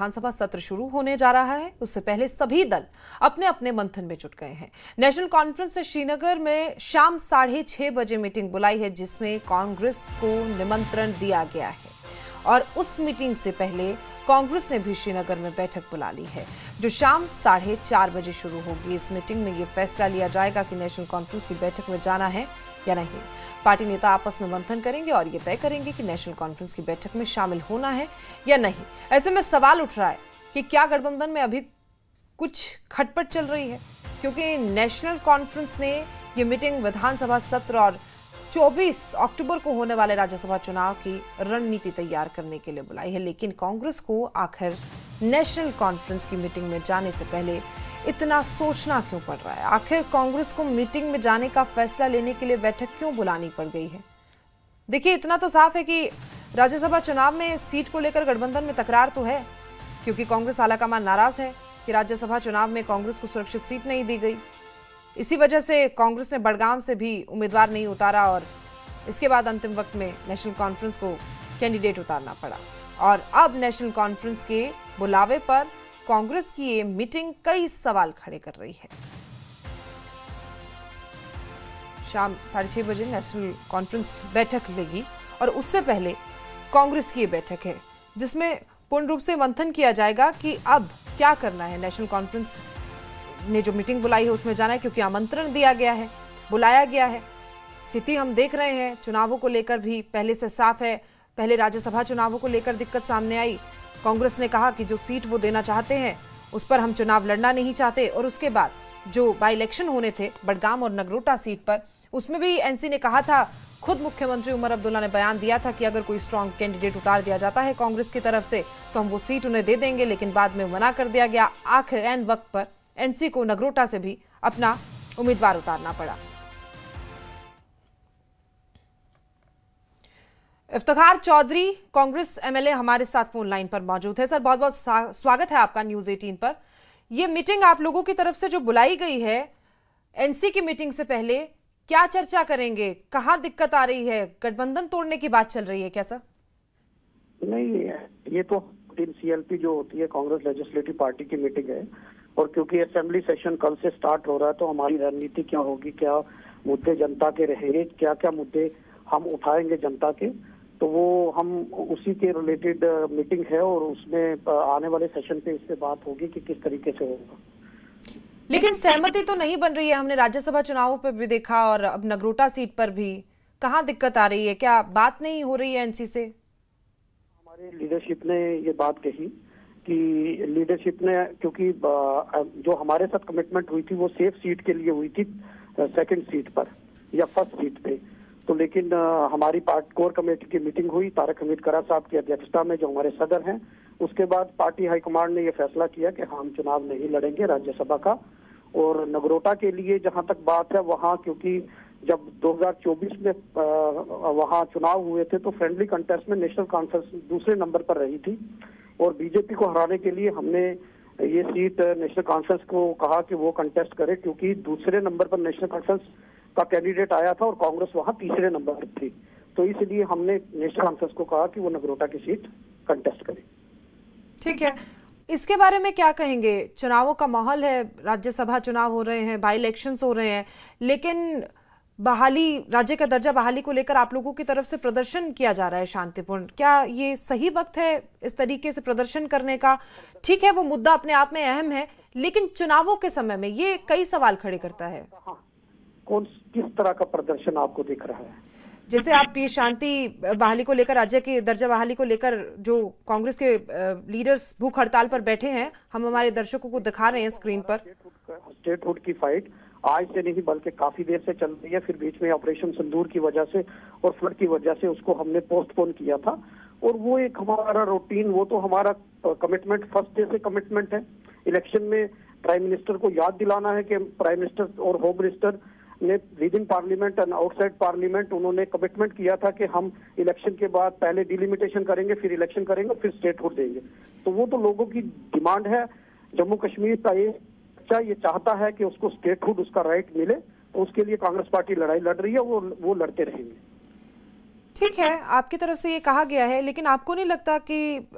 विधानसभा सत्र शुरू होने जा रहा है, उससे पहले सभी दल अपने अपने मंथन में जुट गए हैं। नेशनल कॉन्फ्रेंस ने श्रीनगर में शाम 6:30 बजे मीटिंग बुलाई है, जिसमें कांग्रेस को निमंत्रण दिया गया है और उस मीटिंग से पहले कांग्रेस ने भी श्रीनगर में बैठक बुला ली है, जो शाम 4:30 बजे शुरू होगी। इस मीटिंग में यह फैसला लिया जाएगा कि नेशनल कॉन्फ्रेंस की बैठक में जाना है या नहीं। पार्टी नेता आपस में मंथन करेंगे और ये तय करेंगे कि नेशनल कॉन्फ्रेंस की बैठक में शामिल होना है या नहीं। ऐसे में सवाल उठ रहा है कि क्या गठबंधन में अभी कुछ खटपट चल रही है, क्योंकि नेशनल कॉन्फ्रेंस ने ये मीटिंग विधानसभा सत्र और 24 अक्टूबर को होने वाले राज्यसभा चुनाव की रणनीति तैयार करने के लिए बुलाई है। लेकिन कांग्रेस को आखिर नेशनल कॉन्फ्रेंस की मीटिंग में जाने से पहले इतना सोचना क्यों पड़ रहा है? आखिर कांग्रेस को मीटिंग में जाने का फैसला लेने के लिए बैठक क्यों बुलानी पड़ गई है? देखिए, इतना तो साफ है कि राज्यसभा चुनाव में सीट को लेकर गठबंधन में तकरार तो है, क्योंकि कांग्रेस आलाकमान नाराज है कि राज्यसभा चुनाव में कांग्रेस को सुरक्षित सीट नहीं दी गई। इसी वजह से कांग्रेस ने बड़गाम से भी उम्मीदवार नहीं उतारा और इसके बाद अंतिम वक्त में नेशनल कॉन्फ्रेंस को कैंडिडेट उतारना पड़ा। और अब नेशनल कॉन्फ्रेंस के बुलावे पर कांग्रेस की ये मीटिंग कई सवाल खड़े कर रही है। शाम 6:30 बजे नेशनल कॉन्फ्रेंस बैठक लेगी और उससे पहले कांग्रेस की ये बैठक है, जिसमें पूर्ण रूप से मंथन किया जाएगा कि अब क्या करना है। नेशनल कॉन्फ्रेंस ने जो मीटिंग बुलाई है उसमें जाना है, क्योंकि आमंत्रण दिया गया है, बुलाया गया है। स्थिति हम देख रहे हैं, चुनावों को लेकर भी पहले से साफ है। पहले राज्यसभा चुनावों को लेकर दिक्कत सामने आई। कांग्रेस ने कहा कि जो सीट वो देना चाहते हैं उस पर हम चुनाव लड़ना नहीं चाहते, और उसके बाद जो बाई इलेक्शन होने थे बड़गाम और नगरोटा सीट पर, उसमें भी एनसी ने कहा था, खुद मुख्यमंत्री उमर अब्दुल्ला ने बयान दिया था कि अगर कोई स्ट्रांग कैंडिडेट उतार दिया जाता है कांग्रेस की तरफ से तो हम वो सीट उन्हें दे देंगे। लेकिन बाद में मना कर दिया गया। आखिर एन वक्त पर एनसी को नगरोटा से भी अपना उम्मीदवार उतारना पड़ा। इफ्तिखार चौधरी, कांग्रेस एमएलए, हमारे साथ फोन लाइन पर मौजूद है। सर, बहुत बहुत स्वागत है आपका न्यूज 18 पर। यह मीटिंग आप लोगों की तरफ से जो बुलाई गई है एनसी की मीटिंग से पहले, क्या चर्चा करेंगे? कहां दिक्कत आ रही है? गठबंधन तोड़ने की बात चल रही है क्या सर? नहीं, ये तो सीएलपी जो होती है कांग्रेस लेजिस्लेटिव पार्टी की मीटिंग है, और क्योंकि असेंबली सेशन कल से स्टार्ट हो रहा है तो हमारी रणनीति क्या होगी, क्या मुद्दे जनता के रहेंगे, क्या क्या मुद्दे हम उठाएंगे जनता के, तो वो हम उसी के रिलेटेड मीटिंग है और उसमें आने वाले सेशन पे इससे बात होगी कि किस तरीके से होगा। लेकिन सहमति तो नहीं बन रही है। हमने राज्यसभा चुनावों पर भी देखा और अब नगरोटा सीट पर भी। कहाँ दिक्कत आ रही है? क्या बात नहीं हो रही है एनसी से? हमारे लीडरशिप ने ये बात कही कि लीडरशिप ने, क्योंकि जो हमारे साथ कमिटमेंट हुई थी वो सेफ सीट के लिए हुई थी, सेकंड सीट पर या फर्स्ट सीट पे, तो लेकिन हमारी कोर कमेटी की मीटिंग हुई तारक हमीद करा साहब की अध्यक्षता में, जो हमारे सदर हैं। उसके बाद पार्टी हाईकमांड ने यह फैसला किया कि हम चुनाव नहीं लड़ेंगे राज्यसभा का। और नगरोटा के लिए जहां तक बात है, वहां क्योंकि जब 2024 में वहां चुनाव हुए थे तो फ्रेंडली कंटेस्ट में नेशनल कॉन्फ्रेंस दूसरे नंबर पर रही थी, और बीजेपी को हराने के लिए हमने ये सीट नेशनल कॉन्फ्रेंस को कहा कि वो कंटेस्ट करे, क्योंकि दूसरे नंबर पर नेशनल कॉन्फ्रेंस का कैंडिडेट आया था और कांग्रेस वहां तीसरे नंबर पर थी। तो इसलिए हमने नेशनल कॉन्फ्रेंस को कहा कि वो नगरोटा की सीट कंटेस्ट करे। ठीक है, इसके बारे में क्या कहेंगे? चुनावों का माहौल है, राज्यसभा चुनाव हो रहे हैं, बाई इलेक्शंस हो रहे हैं, लेकिन बहाली, राज्य का दर्जा बहाली को लेकर आप लोगों की तरफ से प्रदर्शन किया जा रहा है शांतिपूर्ण। क्या ये सही वक्त है इस तरीके से प्रदर्शन करने का? ठीक है, वो मुद्दा अपने आप में अहम है, लेकिन चुनावों के समय में ये कई सवाल खड़े करता है। कौन किस तरह का प्रदर्शन आपको दिख रहा है? जैसे आप ये शांति बहाली को लेकर, राज्य की दर्जा बहाली को लेकर जो कांग्रेस के लीडर्स भूख हड़ताल पर बैठे हैं, हम हमारे दर्शकों को दिखा रहे हैं स्क्रीन पर। स्टेटहुड की फाइट आज से नहीं बल्कि काफी देर से चल रही है। फिर बीच में ऑपरेशन सिंदूर की वजह से और फ्लड की वजह से उसको हमने पोस्टपोन किया था, और वो एक हमारा रूटीन, वो तो हमारा कमिटमेंट फर्स्ट डे से कमिटमेंट है। इलेक्शन में प्राइम मिनिस्टर को याद दिलाना है कि प्राइम मिनिस्टर और होम मिनिस्टर ने with in parliament and outside parliament उन्होंने कमिटमेंट किया था कि हम इलेक्शन के बाद पहले डिलिमिटेशन करेंगे, फिर इलेक्शन करेंगे, फिर स्टेटहुड देंगे। तो वो तो लोगों की डिमांड है। जम्मू कश्मीर का ये चाहता है कि उसको स्टेटहुड, उसका राइट मिले, तो उसके लिए कांग्रेस पार्टी लड़ाई लड़ रही है, वो लड़ते रहेंगे। ठीक है, आपकी तरफ से ये कहा गया है, लेकिन आपको नहीं लगता कि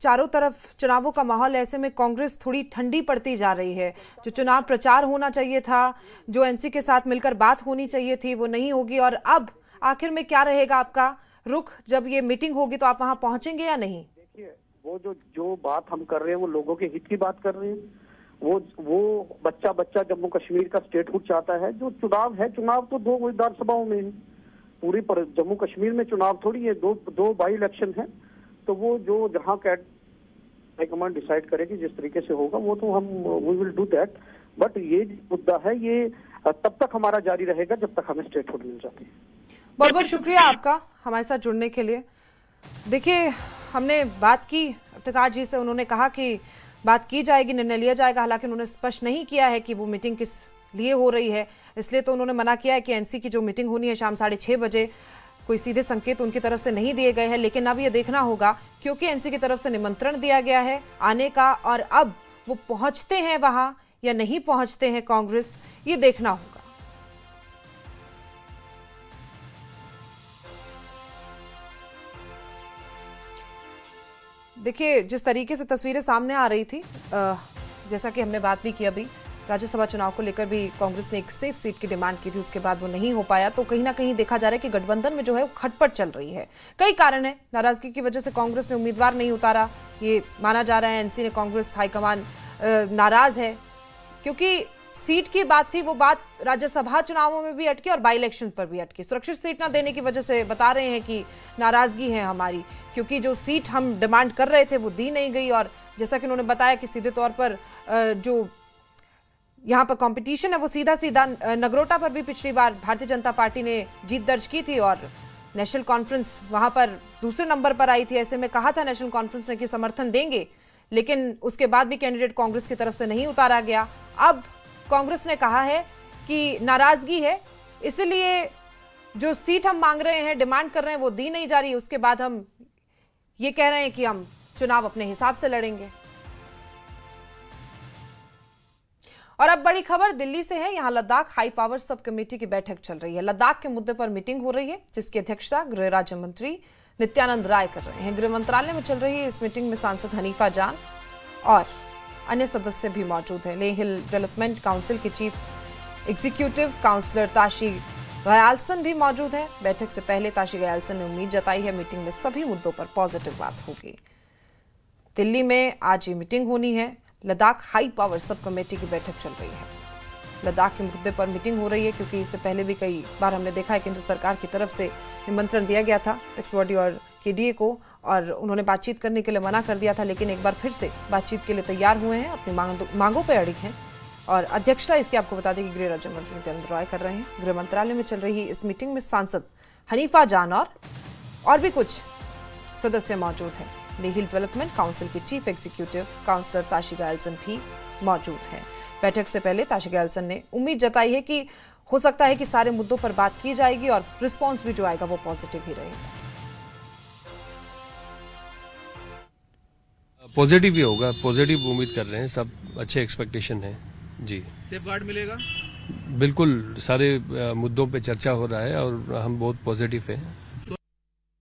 चारों तरफ चुनावों का माहौल ऐसे में कांग्रेस थोड़ी ठंडी पड़ती जा रही है? जो चुनाव प्रचार होना चाहिए था, जो एनसी के साथ मिलकर बात होनी चाहिए थी, वो नहीं होगी। और अब आखिर में क्या रहेगा आपका रुख? जब ये मीटिंग होगी तो आप वहां पहुंचेंगे या नहीं? देखिए, वो जो बात हम कर रहे हैं वो लोगों के हित की बात कर रहे हैं। वो बच्चा जम्मू कश्मीर का स्टेटहुड चाहता है। जो चुनाव है, चुनाव तो 2 विधानसभाओं में है, पूरी पर जम्मू कश्मीर में चुनाव थोड़ी है, दो बाई इलेक्शन है। तो वो जो जहां हाईकमांड डिसाइड करेगी जिस तरीके से होगा, वो तो हम we will do that. But ये मुद्दा है, ये तब तक हमारा जारी रहेगा जब तक हमें स्टेटहुड मिल जाती है। बहुत बहुत शुक्रिया आपका हमारे साथ जुड़ने के लिए। देखिए, हमने बात की इफ्तिखार जी से, उन्होंने कहा कि बात की जाएगी, निर्णय लिया जाएगा। हालांकि उन्होंने स्पष्ट नहीं किया है कि वो मीटिंग किस लिए हो रही है, इसलिए तो उन्होंने मना किया है कि एनसी की जो मीटिंग होनी है शाम 6:30 बजे, कोई सीधे संकेत उनकी तरफ से नहीं दिए गए हैं। लेकिन अब ये देखना होगा, क्योंकि एनसी की तरफ से निमंत्रण दिया गया है आने का, और अब वो पहुंचते हैं वहां या नहीं पहुंचते हैं कांग्रेस, ये देखना होगा। देखिए, जिस तरीके से तस्वीरें सामने आ रही थी, जैसा कि हमने बात भी की अभी, राज्यसभा चुनाव को लेकर भी कांग्रेस ने एक सेफ सीट की डिमांड की थी, उसके बाद वो नहीं हो पाया। तो कहीं ना कहीं देखा जा रहा है कि गठबंधन में जो है वो खटपट चल रही है। कई कारण है, नाराजगी की वजह से कांग्रेस ने उम्मीदवार नहीं उतारा, ये माना जा रहा है। एनसी ने, कांग्रेस हाईकमान नाराज है, क्योंकि सीट की बात थी, वो बात राज्यसभा चुनावों में भी अटकी और बाई इलेक्शन पर भी अटकी। सुरक्षित सीट ना देने की वजह से बता रहे हैं कि नाराजगी है हमारी, क्योंकि जो सीट हम डिमांड कर रहे थे वो दी नहीं गई। और जैसा कि उन्होंने बताया कि सीधे तौर पर जो यहाँ पर कंपटीशन है वो सीधा नगरोटा पर भी पिछली बार भारतीय जनता पार्टी ने जीत दर्ज की थी, और नेशनल कॉन्फ्रेंस वहां पर दूसरे नंबर पर आई थी। ऐसे में कहा था नेशनल कॉन्फ्रेंस ने कि समर्थन देंगे, लेकिन उसके बाद भी कैंडिडेट कांग्रेस की तरफ से नहीं उतारा गया। अब कांग्रेस ने कहा है कि नाराजगी है, इसलिए जो सीट हम मांग रहे हैं, डिमांड कर रहे हैं, वो दी नहीं जा रही। उसके बाद हम ये कह रहे हैं कि हम चुनाव अपने हिसाब से लड़ेंगे। और अब बड़ी खबर दिल्ली से है। यहां Ladakh high power sub committee की बैठक चल रही है। लद्दाख के मुद्दे पर मीटिंग हो रही है, जिसकी अध्यक्षता गृह राज्य मंत्री नित्यानंद राय कर रहे हैं। गृह मंत्रालय में चल रही है इस मीटिंग में सांसद हनीफा जान और अन्य सदस्य भी मौजूद हैं। लेह हिल डेवलपमेंट काउंसिल के चीफ एग्जीक्यूटिव काउंसलर ताशी गयालसन भी मौजूद है। बैठक से पहले ताशी गयालसन ने उम्मीद जताई है मीटिंग में सभी मुद्दों पर पॉजिटिव बात होगी। दिल्ली में आज ये मीटिंग होनी है। Ladakh high power sub committee की बैठक चल रही है। लद्दाख के मुद्दे पर मीटिंग हो रही है, क्योंकि इससे पहले भी कई बार हमने देखा है केंद्र सरकार की तरफ से निमंत्रण दिया गया था एक्स बॉडी और केडीए को, और उन्होंने बातचीत करने के लिए मना कर दिया था। लेकिन एक बार फिर से बातचीत के लिए तैयार हुए हैं, अपनी मांगों पर अड़िग हैं। और अध्यक्षता इसकी आपको बता दें कि गृह राज्य मंत्री नित्यानंद राय कर रहे हैं। गृह मंत्रालय में चल रही इस मीटिंग में सांसद हनीफा जान और भी कुछ सदस्य मौजूद हैं। लेह हिल डेवलपमेंट काउंसिल के चीफ एग्जीक्यूटिव काउंसलर ताशी गयालसन भी मौजूद हैं। बैठक से पहले ताशी गयालसन ने उम्मीद जताई है कि हो सकता है कि सारे मुद्दों पर बात की जाएगी और रिस्पांस भी जो आएगा वो पॉजिटिव ही रहेगा। पॉजिटिव ही होगा, पॉजिटिव उम्मीद कर रहे हैं, सब अच्छे एक्सपेक्टेशन है जी। सेफ गार्ड मिलेगा? बिल्कुल, सारे मुद्दों पे चर्चा हो रहा है और हम बहुत पॉजिटिव हैं।